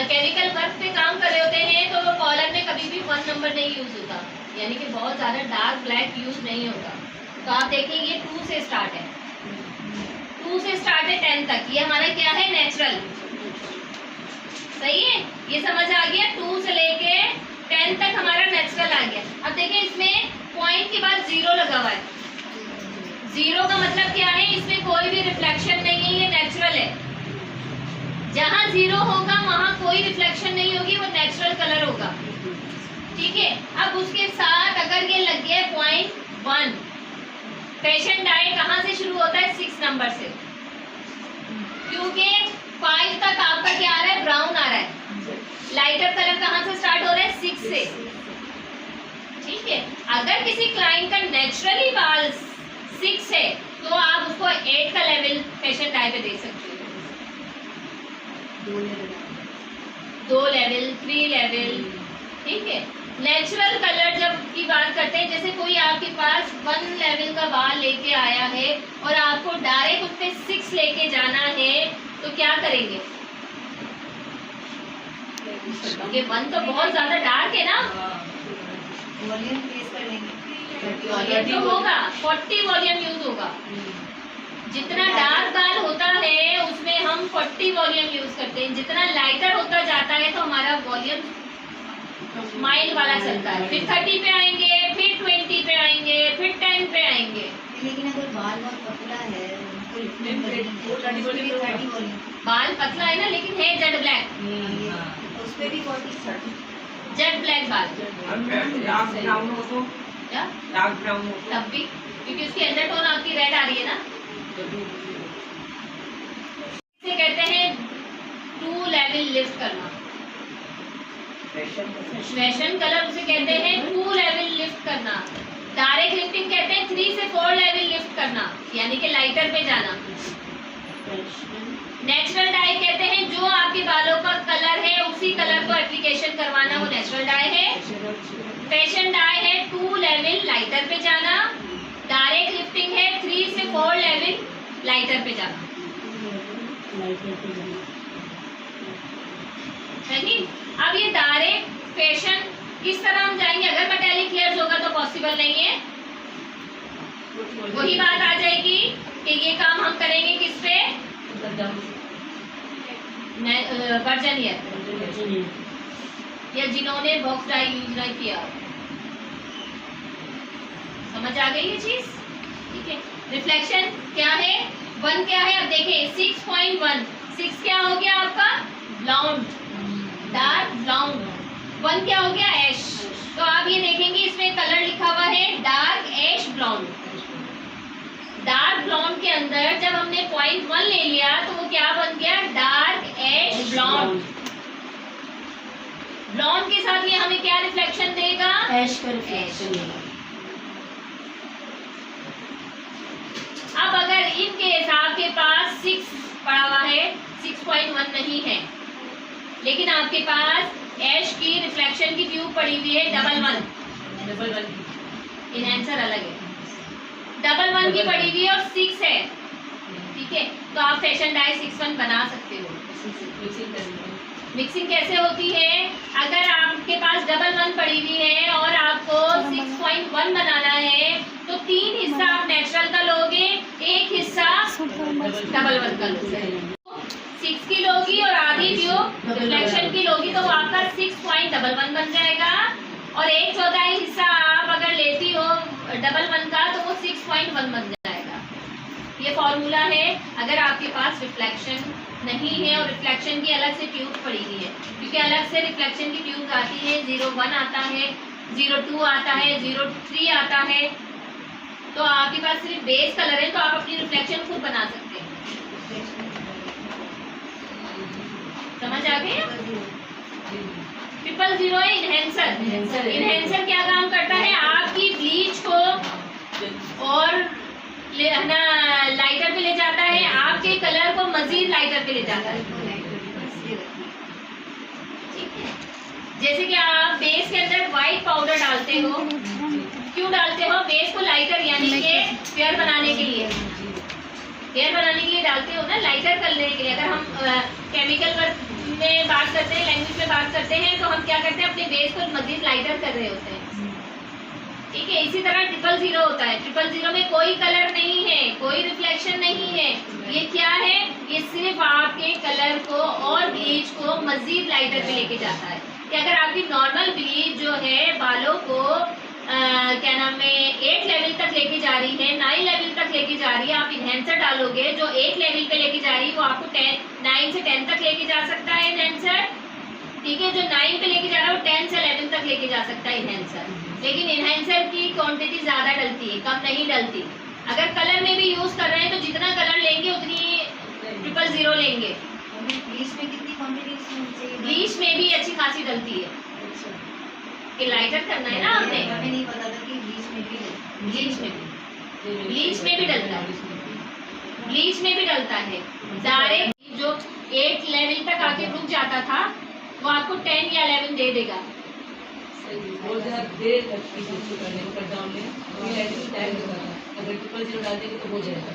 Chemical work पे काम कर रहे होते हैं तो वो कॉलम में कभी भी 1 नंबर नहीं यूज होता, यानी कि बहुत ज़्यादा डार्क ब्लैक यूज नहीं होता। तो आप देखिए ये 2 से स्टार्ट है, 2 से स्टार्ट है 10 तक, ये हमारा क्या है नेचुरल, सही है, ये समझ आ गया। 2 से लेके 10 तक हमारा नेचुरल आ गया। अब देखिए इसमें पॉइंट के बाद 0 लगा हुआ है, 0 का मतलब क्या है, इसमें कोई भी रिफ्लेक्शन नहीं है, ये नेचुरल है। जहाँ 0 होगा वहाँ कोई रिफ्लेक्शन नहीं होगी, वो नेचुरल कलर होगा, ठीक है। अब उसके साथ अगर ये लग गया 0.1, फैशन डाई कहाँ से शुरू होता है, 6 नंबर से, क्योंकि 5 तक आपका क्या आ रहा है, ब्राउन आ रहा है। लाइटर कलर कहाँ से स्टार्ट हो रहा है, 6 से, ठीक है। अगर किसी क्लाइंट का नेचुरली बाल 6 है तो आप उसको 8 का लेवल फैशन डाई पे दे सकते हो, 2 लेवल 3 लेवल, ठीक है। नेचुरल कलर जब की बात करते हैं, जैसे कोई आपके पास 1 लेवल का बाल लेके आया है और आपको डायरेक्ट उस पे 6 लेके जाना है, तो क्या करेंगे, ये 1 तो बहुत ज्यादा डार्क है ना, वॉल्यूम प्लेस कर लेंगे, वॉल्यूम तो होगा 40 वॉल्यूम यूज होगा। जितना डार्क बाल होता है उसमें हम 40 वॉल्यूम यूज करते हैं, जितना लाइटर होता जाता है तो हमारा वॉल्यूम माइल्ड वाला चलता है, फिर 30 पे आएंगे, फिर 20 पे आएंगे, फिर 10 पे आएंगे। लेकिन अगर बाल बहुत पतला है, बाल पतला है ना, लेकिन है जेड ब्लैक, उस पे भी 40 जेड ब्लैक बाल, क्या तब भी, क्योंकि उसकी अंडरटोन आपकी रेड आ रही है ना। इसे कहते हैं 2 लेवल लिफ्ट करना, फैशन कलर उसे कहते हैं 2 लेवल लिफ्ट करना। डायरेक्ट लिफ्टिंग कहते हैं 3 से 4 लेवल लिफ्ट करना, यानी कि लाइटर पे जाना। नेचुरल डाई कहते हैं जो आपके बालों का कलर है उसी कलर को एप्लीकेशन करवाना, वो नेचुरल डाई है। फैशन डाई है 2 लेवल लाइटर पे जाना, डायरेक्ट लिफ्टिंग है 3 से 4 लेवल लाइटर पे जाना, सही। अब ये डायरेक्ट फैशन किस तरह हम जाएंगे, अगर मेटालिक लेयर्स होगा तो पॉसिबल नहीं है, वही बात आ जाएगी कि ये काम हम करेंगे किस पे, वर्जन ईयर, या जिन्होंने बॉक्स डाई यूज नहीं किया, समझ आ गई ये चीज, ठीक है। रिफ्लेक्शन क्या है, 1 क्या है, अब देखें 6.1, 6 क्या हो गया आपका, ब्लाउन, डार्क ब्राउन, 1 क्या हो गया, ऐश। तो आप ये देखेंगे इसमें कलर लिखा हुआ है डार्क ऐश ब्राउन। डार्क ब्राउन के अंदर जब हमने 0.1 ले लिया तो वो क्या बन गया, डार्क ऐश ब्राउन। ब्राउन के साथ ये हमें क्या रिफ्लेक्शन देगा, ऐश का रिफ्लेक्शन देगा। अब अगर इनके आपके पास 6 पड़ा हुआ है, 6.1 नहीं है, लेकिन आपके पास ऐश की रिफ्लेक्शन की ट्यूब पड़ी हुई है 1.1, इनहेंसर अलग है, 1.1 की पड़ी हुई है और 6 है, ठीक है। तो आप फैशन डाई 6.1 बना सकते हो। मिक्सिंग कैसे होती है, अगर आपके पास 1.1 पड़ी हुई है और आपको 6.1 बनाना है तो 3 हिस्सा आप नेचुरल का लोगे, 1 हिस्सा 1.1 का लोगे, 6 की लोगी और आधी ट्यूब रिफ्लेक्शन की लोगी, तो वो आपका 6.11 बन जाएगा। और 1/4 हिस्सा आप अगर लेती हो 1.1 का तो वो 6.1 बन जाएगा। ये फॉर्मूला है अगर आपके पास रिफ्लेक्शन नहीं है और रिफ्लेक्शन की अलग से ट्यूब पड़ी हुई है, क्योंकि अलग से रिफ्लेक्शन की ट्यूब आती है, 0.1 आता है, 0.2 आता है, 0.3 आता है। तो आपके पास सिर्फ बेस कलर है तो आप अपनी रिफ्लेक्शन खुद बना सकते हैं। समझ आ गया? 000 है इनहेंसर। इनहेंसर क्या काम करता है, आपकी ब्लीच को और लाइटर पे ले जाता है, आपके कलर को मजीद लाइटर पे ले जाता है। ठीक है, जैसे कि आप बेस के अंदर व्हाइट पाउडर डालते हो, क्यों डालते हो, बेस को लाइटर यानी कि फेयर बनाने के लिए, फेयर बनाने के लिए डालते हो ना, लाइटर करने के लिए। अगर हम केमिकल वर्क में बात करते हैं, लैंग्वेज में बात करते हैं, तो हम क्या करते हैं, अपने बेस को मजीद लाइटर कर रहे होते हैं। ठीक है, इसी तरह 000 होता है। 000 में कोई कलर नहीं है, कोई रिफ्लेक्शन नहीं है। ये क्या है, ये सिर्फ आपके कलर को और ब्लीच को मजीद लाइटर पे लेके जाता है। कि अगर आपकी नॉर्मल ब्लीच जो है बालों को क्या नाम है 8 लेवल तक लेके जा रही है, 9 लेवल तक लेके जा रही है, आप इन्हेंसर डालोगे जो 8 लेवल पे लेके जा रही है वो आपको 9 से 10 तक लेके जा सकता है इन्हेंसर। ठीक है, जो 9 पे लेके जा रहा है वो 10 से 11 तक लेके जा सकता है इन्हेंसर। लेकिन इन्हेंसर की क्वांटिटी ज्यादा डलती है, कम नहीं डलती। अगर कलर में भी यूज कर रहे हैं तो जितना कलर लेंगे उतनी 000 लेंगे। ब्लीच में कितनी क्वांटिटी चाहिए? ब्लीच में भी अच्छी खासी डलती है कि लाइटर करना है ना आपने। हमें नहीं पता था कि ब्लीच में भी ब्लीच में भी डलता है, ब्लीच में भी डलता है। डायरेक्ट जो 8 लेवल तक आके रुक जाता था वो आपको 10 या 11 दे देगा। अगर 000 डाल देंगे तो हो जाएगा।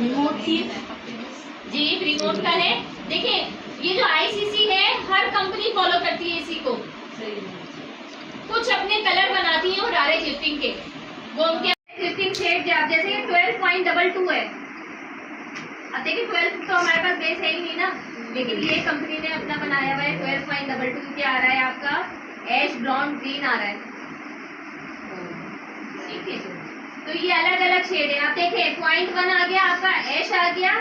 रिमोट की जी, रिमोट का है। देखिए ये जो ICC है हर कंपनी फॉलो करती है इसी को। कुछ अपने कलर बनाती है और डायरेक्ट लिफ्टिंग के, वो उनके लिफ्टिंग शेड जैसे कि 12.22 है। अब देखिए 12 तो हमारे पास बेस है ही नहीं ना, लेकिन ये कंपनी ने अपना बनाया हुआ है। 12.22 क्या आ रहा है आपका, ऐश ब्राउन ग्रीन आ रहा है। ठीक है, तो ये अलग अलग शेड है। आप देखिए 0.1 आ गया आपका, ऐश आ गया।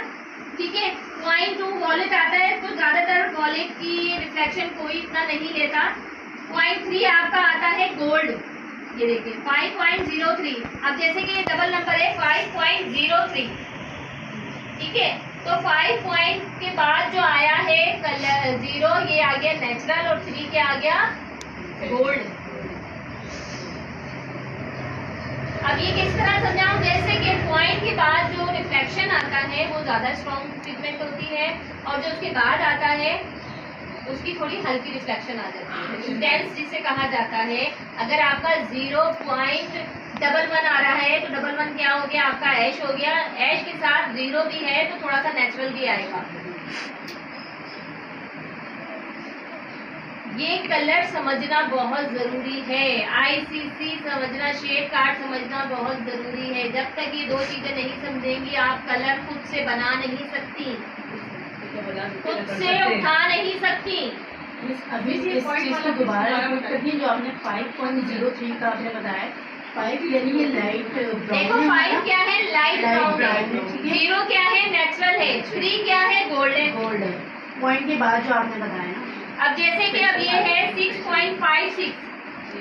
ठीक है, 0.2 वॉलेट आता है, तो ज्यादातर वॉलेट की रिफ्लेक्शन कोई इतना नहीं लेता। 0.3 आपका आता है गोल्ड, ये देखिए 5.03। अब जैसे कि ये डबल नंबर है 5.03। ठीक है, तो 5 पॉइंट के बाद जो आया है कलर 0, ये आ गया नेचुरल, और 3 क्या आ गया, गोल्ड। अब ये किस तरह समझाऊं, जैसे कि पॉइंट के बाद जो रिफ्लेक्शन आता है वो ज्यादा स्ट्रॉन्ग पिगमेंट होती है, और जो उसके बाद आता है उसकी थोड़ी हल्की रिफ्लेक्शन आ जाती है, इंटेंस जिसे कहा जाता है। अगर आपका 0.11 आ रहा है तो 11 क्या हो गया आपका, ऐश हो गया। ऐश के साथ 0 भी है तो थोड़ा सा नेचुरल भी आएगा। ये कलर समझना बहुत जरूरी है, ICC समझना, शेड कार्ड समझना बहुत जरूरी है। जब तक ये दो चीजें नहीं समझेंगी आप कलर खुद से बना नहीं सकती, खुद से उठा नहीं सकती। अभी इस चीज को दोबारा रिपीट करिए जो आपने 5.03 का आपने बताया। 5 यानी ये लाइट देखो 5 क्या है, लाइट ब्राउन है। 0 क्या है, नेचुरल है। 3 क्या है, गोल्डन। गोल्ड है। पॉइंट के बाद जो आपने बताया ना, अब जैसे कि अब ये है 6.56,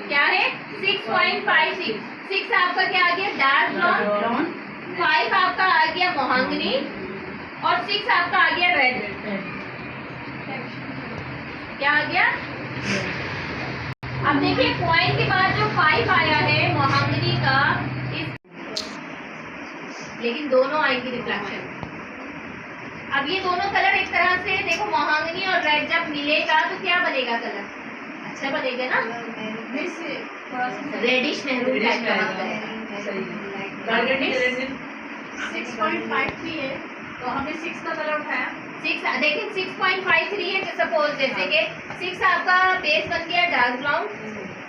क्या है 6.56। 6 आपका क्या आ गया, डार्क ब्राउन। 5 आपका आ गया मोहंगनी, और 6 आपका आ गया रेड। क्या आ गया, अब देखिए पॉइंट के बाद जो 5 आया है मोहंगनी का, लेकिन दोनों आएंगी रिफ्लेक्शन। अब ये दोनों कलर एक तरह से देखो, मोहंगनी और रेड जब मिलेगा तो क्या बनेगा, कलर अच्छा बनेगा ना, रेडिश मेहरून टाइप का बनता है। 6.53 है तो हमने 6 का कलर उठाया। 6 देखिए 6.53 है, सपोज जैसे कि 6 आपका बेस बन गया डार्क ब्राउन।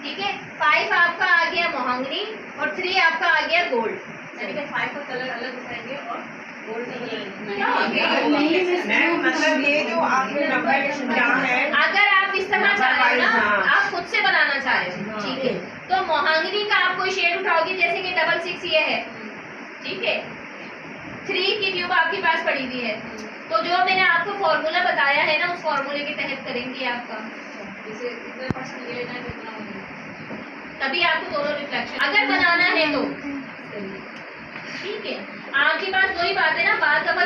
ठीक है, 5 आपका आ गया मोहंगनी, और 3 आपका आ गया गोल्ड। 5 का कलर अलग उठाएंगे और गोल्ड का मतलब ये जो आपने नंबर समझा है, अगर आप इस तरह चाह रहे हो ना, आप खुद से बनाना चाह रहे हो, ठीक है, तो मोहंगनी का आप कोई शेड उठाओगे, जैसे कि 66 ये है। ठीक है, 3 की ट्यूब आपके पास पड़ी हुई है, तो जो मैंने आपको फॉर्मूला बताया है ना, उस फॉर्मूले के तहत करेंगे आपका, जैसे कितने परसेंट लेना है कितना होगा, तभी आपको दोनों रिफ्लेक्शन अगर बनाना है तो। ठीक है, आपके पास वही बात है ना, बात दफा